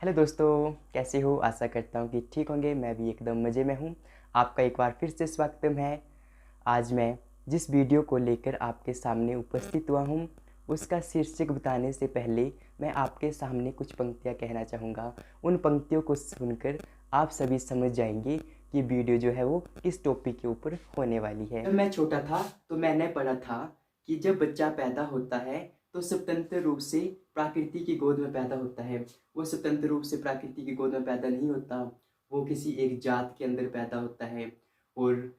Hello दोस्तों, कैसे हो? आशा करता हूँ कि ठीक होंगे। मैं भी एकदम मज़े में हूँ। आपका एक बार फिर से स्वागतम है। आज मैं जिस वीडियो को लेकर आपके सामने उपस्थित हुआ हूँ, उसका शीर्षक बताने से पहले मैं आपके सामने कुछ पंक्तियाँ कहना चाहूँगा। उन पंक्तियों को सुनकर आप सभी समझ जाएंगे कि वीडियो जो है वो किस टॉपिक के ऊपर होने वाली है। जब मैं छोटा था तो मैंने पढ़ा था कि जब बच्चा पैदा होता है तो स्वतंत्र रूप से प्रकृति की गोद में पैदा होता है। वो स्वतंत्र रूप से प्रकृति की गोद में पैदा नहीं होता, वो किसी एक जात के अंदर पैदा होता है और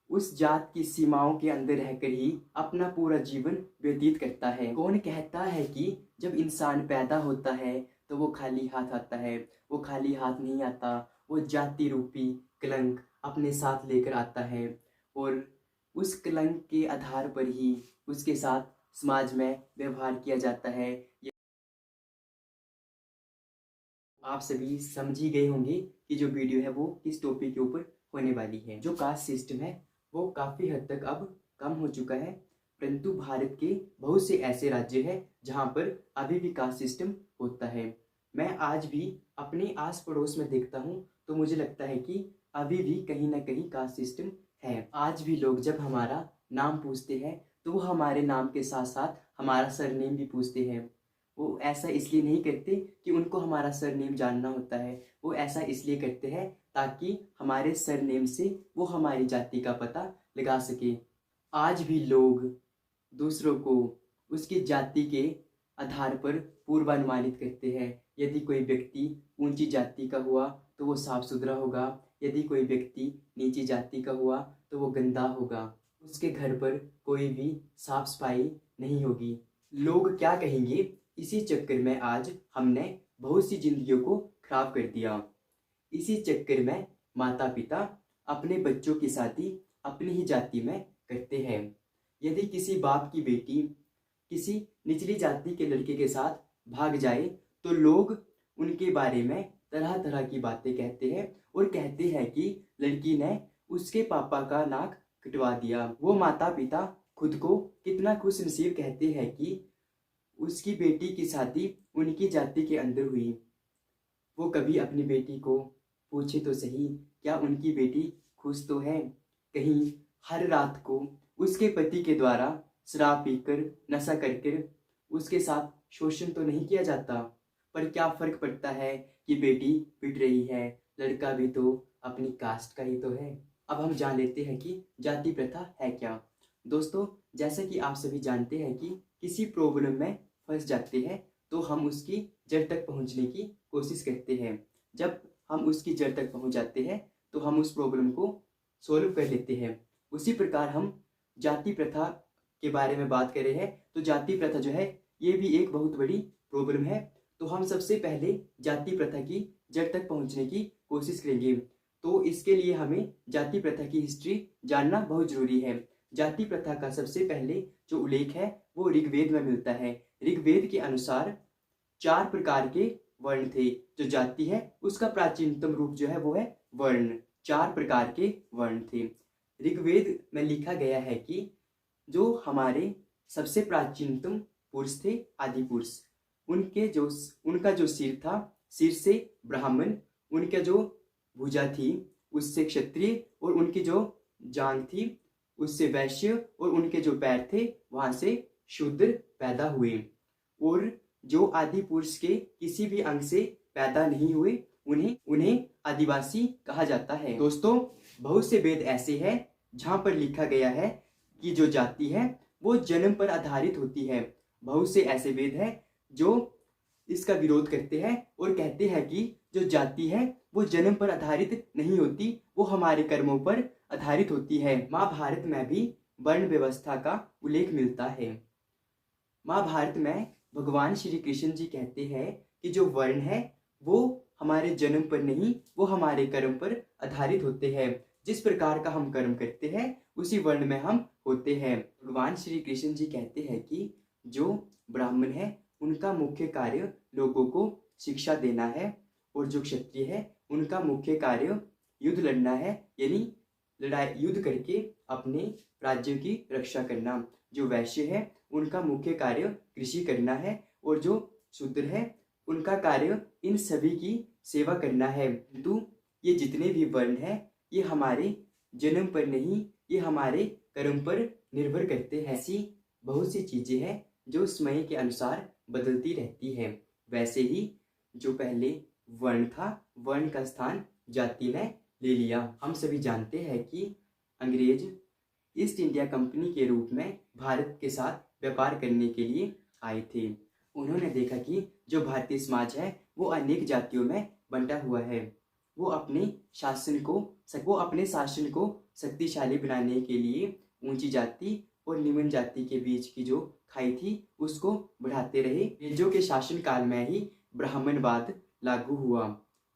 उस जात की सीमाओं के अंदर रहकर ही अपना पूरा जीवन व्यतीत करता है। कौन कहता है कि जब इंसान पैदा होता है तो वो खाली हाथ आता है? वो खाली हाथ नहीं आता, वो जाति रूपी कलंक अपने साथ लेकर आता है और उस कलंक के आधार पर ही उसके साथ समाज में व्यवहार किया जाता है। आप सभी समझ ही गए होंगे कि जो वीडियो है वो किस टॉपिक के ऊपर होने वाली है। जो कास्ट सिस्टम है वो काफ़ी हद तक अब कम हो चुका है, परंतु भारत के बहुत से ऐसे राज्य हैं जहाँ पर अभी भी कास्ट सिस्टम होता है। मैं आज भी अपने आस पड़ोस में देखता हूँ तो मुझे लगता है कि अभी भी कहीं ना कहीं कास्ट सिस्टम है। आज भी लोग जब हमारा नाम पूछते हैं तो वो हमारे नाम के साथ साथ हमारा सरनेम भी पूछते हैं। वो ऐसा इसलिए नहीं करते कि उनको हमारा सरनेम जानना होता है, वो ऐसा इसलिए करते हैं ताकि हमारे सरनेम से वो हमारी जाति का पता लगा सके। आज भी लोग दूसरों को उसकी जाति के आधार पर पूर्वानुमानित करते हैं। यदि कोई व्यक्ति ऊंची जाति का हुआ तो वो साफ सुथरा होगा, यदि कोई व्यक्ति नीची जाति का हुआ तो वो गंदा होगा, उसके घर पर कोई भी साफ सफाई नहीं होगी। लोग क्या कहेंगे, इसी चक्कर में आज हमने बहुत सी जिंदगियों को खराब कर दिया। इसी चक्कर में माता पिता अपने बच्चों की शादी अपनी ही जाति में करते हैं। यदि किसी बाप की बेटी किसी निचली जाति के लड़के के साथ भाग जाए तो लोग उनके बारे में तरह तरह की बातें कहते हैं और कहते हैं कि लड़की ने उसके पापा का नाक कटवा दिया। वो माता पिता खुद को कितना खुश नसीब कहते हैं कि उसकी बेटी की शादी उनकी जाति के अंदर हुई। वो कभी अपनी बेटी को पूछे तो सही, क्या उनकी बेटी खुश तो है? कहीं हर रात को उसके पति के द्वारा शराब पीकर नशा करके उसके साथ शोषण तो नहीं किया जाता? पर क्या फर्क पड़ता है कि बेटी पिट रही है, लड़का भी तो अपनी कास्ट का ही तो है। अब हम जान लेते हैं कि जाति प्रथा है क्या। दोस्तों, जैसा कि आप सभी जानते हैं कि किसी प्रॉब्लम में फंस जाते हैं तो हम उसकी जड़ तक पहुंचने की कोशिश करते हैं। जब हम उसकी जड़ तक पहुंच जाते हैं तो हम उस प्रॉब्लम को सॉल्व कर लेते हैं। उसी प्रकार हम जाति प्रथा के बारे में बात कर रहे हैं तो जाति प्रथा जो है ये भी एक बहुत बड़ी प्रॉब्लम है। तो हम सबसे पहले जाति प्रथा की जड़ तक पहुंचने की कोशिश करेंगे। तो इसके लिए हमें जाति प्रथा की हिस्ट्री जानना बहुत जरूरी है। जाति प्रथा का सबसे पहले जो उल्लेख है वो ऋग्वेद में मिलता है। ऋग्वेद के अनुसार 4 प्रकार के वर्ण थे। जो जाति है उसका प्राचीनतम रूप जो है वो है वर्ण। 4 प्रकार के वर्ण थे। ऋग्वेद में लिखा गया है कि जो हमारे सबसे प्राचीनतम पुरुष थे, आदि पुरुष, उनका जो सिर था, सिर से ब्राह्मण, उनका जो भुजा थी उससे क्षत्रिय और उनकी जो जांघ थी उससे वैश्य और उनके जो पैर थे वहां से शूद्र पैदा हुए। और जो आदि पुरुष के किसी भी अंग से पैदा नहीं हुए उन्हें उन्हें आदिवासी कहा जाता है। दोस्तों, बहुत से वेद ऐसे हैं जहां पर लिखा गया है कि जो जाति है वो जन्म पर आधारित होती है। बहुत से ऐसे वेद हैं जो इसका विरोध करते हैं और कहते हैं कि जो जाति है वो जन्म पर आधारित नहीं होती, वो हमारे कर्मों पर आधारित होती है। महाभारत में भी वर्ण व्यवस्था का उल्लेख मिलता है। महाभारत में भगवान श्री कृष्ण जी कहते हैं कि जो वर्ण है वो हमारे जन्म पर नहीं, वो हमारे कर्म पर आधारित होते हैं। जिस प्रकार का हम कर्म करते हैं उसी वर्ण में हम होते हैं। भगवान श्री कृष्ण जी कहते हैं कि जो ब्राह्मण है उनका मुख्य कार्य लोगों को शिक्षा देना है और जो क्षत्रिय है उनका मुख्य कार्य युद्ध लड़ना है, यानी लड़ाई युद्ध करके अपने राज्यों की रक्षा करना। जो वैश्य है उनका मुख्य कार्य कृषि करना है और जो शूद्र है उनका कार्य इन सभी की सेवा करना है। किंतु ये जितने भी वर्ण हैं ये हमारे जन्म पर नहीं, ये हमारे कर्म पर निर्भर करते हैं। ऐसी बहुत सी चीजें हैं जो समय के अनुसार बदलती रहती है। वैसे ही जो पहले वर्ण था, वर्ण का स्थान जाति ने ले लिया। हम सभी जानते हैं कि अंग्रेज ईस्ट इंडिया कंपनी के रूप में भारत के साथ व्यापार करने के लिए आए थे। उन्होंने देखा कि जो भारतीय समाज है वो अनेक जातियों में बंटा हुआ है। वो अपने शासन को शक्तिशाली बनाने के लिए ऊंची जाति और निम्न जाति के बीच की जो खाई थी उसको बढ़ाते रहे। अंग्रेजों के शासन काल में ही ब्राह्मणवाद लागू हुआ,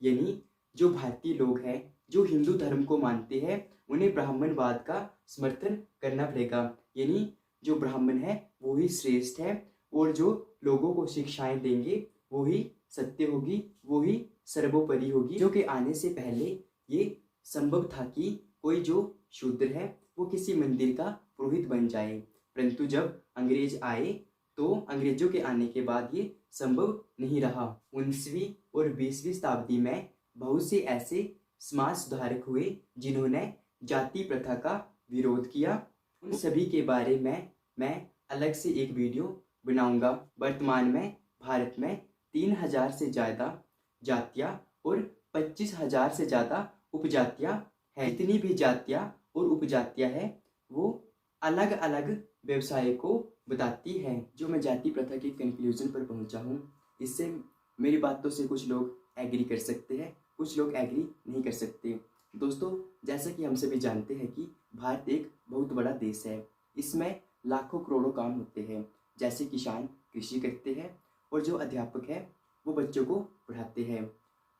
यानी जो भारतीय लोग हैं जो हिंदू धर्म को मानते हैं उन्हें ब्राह्मणवाद का समर्थन करना पड़ेगा। यानी जो ब्राह्मण है वो ही श्रेष्ठ है और जो लोगों को शिक्षाएं देंगे वो ही सत्य होगी, वो ही सर्वोपरि होगी। जो के आने से पहले ये संभव था कि कोई जो शूद्र है वो किसी मंदिर का पुरोहित बन जाए, परंतु जब अंग्रेज आए तो अंग्रेजों के आने के बाद ये संभव नहीं रहा। 19वीं और 20वीं शताब्दी में बहुत से ऐसे समाज सुधारक हुए जिन्होंने जाति प्रथा का विरोध किया। उन सभी के बारे में मैं अलग से एक वीडियो बनाऊंगा। वर्तमान में भारत में 3000 से ज़्यादा जातियाँ और 25,000 से ज़्यादा उपजातियाँ हैं। इतनी भी जातियाँ और उपजातियाँ हैं वो अलग अलग व्यवसाय को बताती हैं। जो मैं जाति प्रथा के कंक्लूजन पर पहुंचा हूँ, इससे मेरी बातों से कुछ लोग एग्री कर सकते हैं, कुछ लोग एग्री नहीं कर सकते। दोस्तों, जैसा कि हम सभी जानते हैं कि भारत एक बहुत बड़ा देश है। इसमें लाखों करोड़ों काम होते हैं। जैसे किसान कृषि करते हैं और जो अध्यापक है वो बच्चों को पढ़ाते हैं।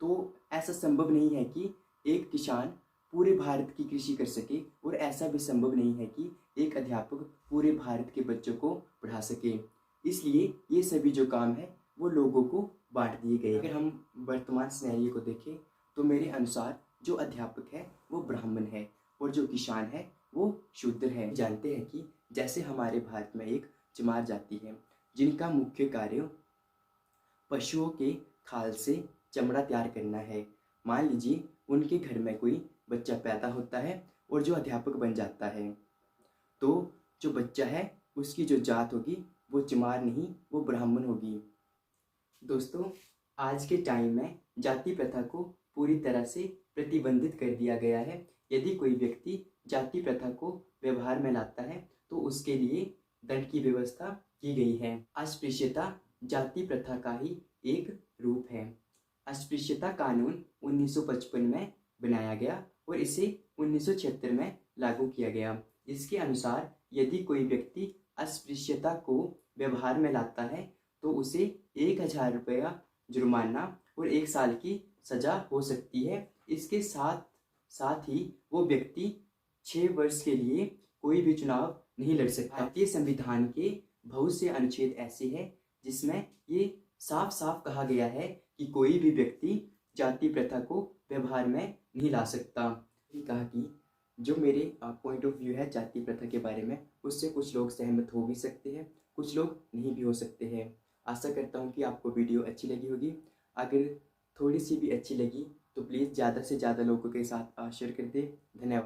तो ऐसा संभव नहीं है कि एक किसान पूरे भारत की कृषि कर सके और ऐसा भी संभव नहीं है कि एक अध्यापक पूरे भारत के बच्चों को पढ़ा सके। इसलिए ये सभी जो काम है वो लोगों को बांट दिए गए। अगर हम वर्तमान सिनेरियो को देखें तो मेरे अनुसार जो अध्यापक है वो ब्राह्मण है और जो किसान है वो शूद्र है। जानते हैं कि जैसे हमारे भारत में एक चमार जाति है जिनका मुख्य कार्य पशुओं के खाल से चमड़ा तैयार करना है। मान लीजिए उनके घर में कोई बच्चा पैदा होता है और जो अध्यापक बन जाता है तो जो बच्चा है उसकी जो जात होगी वो चमार नहीं, वो ब्राह्मण होगी। दोस्तों, आज के टाइम में जाति प्रथा को पूरी तरह से प्रतिबंधित कर दिया गया है। यदि कोई व्यक्ति जाति प्रथा को व्यवहार में लाता है तो उसके लिए दंड की व्यवस्था की गई है। अस्पृश्यता जाति प्रथा का ही एक रूप है। अस्पृश्यता कानून 1955 में बनाया गया और इसे 1976 में लागू किया गया। इसके अनुसार यदि कोई व्यक्ति अस्पृश्यता को व्यवहार में लाता है तो उसे 1000 रुपया जुर्माना और 1 साल की सजा हो सकती है। इसके साथ ही वो व्यक्ति 6 वर्ष के लिए कोई भी चुनाव नहीं लड़ सकता। भारतीय संविधान के बहुत से अनुच्छेद ऐसे हैं जिसमें ये साफ साफ कहा गया है कि कोई भी व्यक्ति जाति प्रथा को व्यवहार में नहीं ला सकता। कहा कि जो मेरे पॉइंट ऑफ व्यू है जाति प्रथा के बारे में उससे कुछ लोग सहमत हो भी सकते हैं, कुछ लोग नहीं भी हो सकते हैं। आशा करता हूँ कि आपको वीडियो अच्छी लगी होगी। अगर थोड़ी सी भी अच्छी लगी तो प्लीज़ ज़्यादा से ज़्यादा लोगों के साथ शेयर कर दें। धन्यवाद।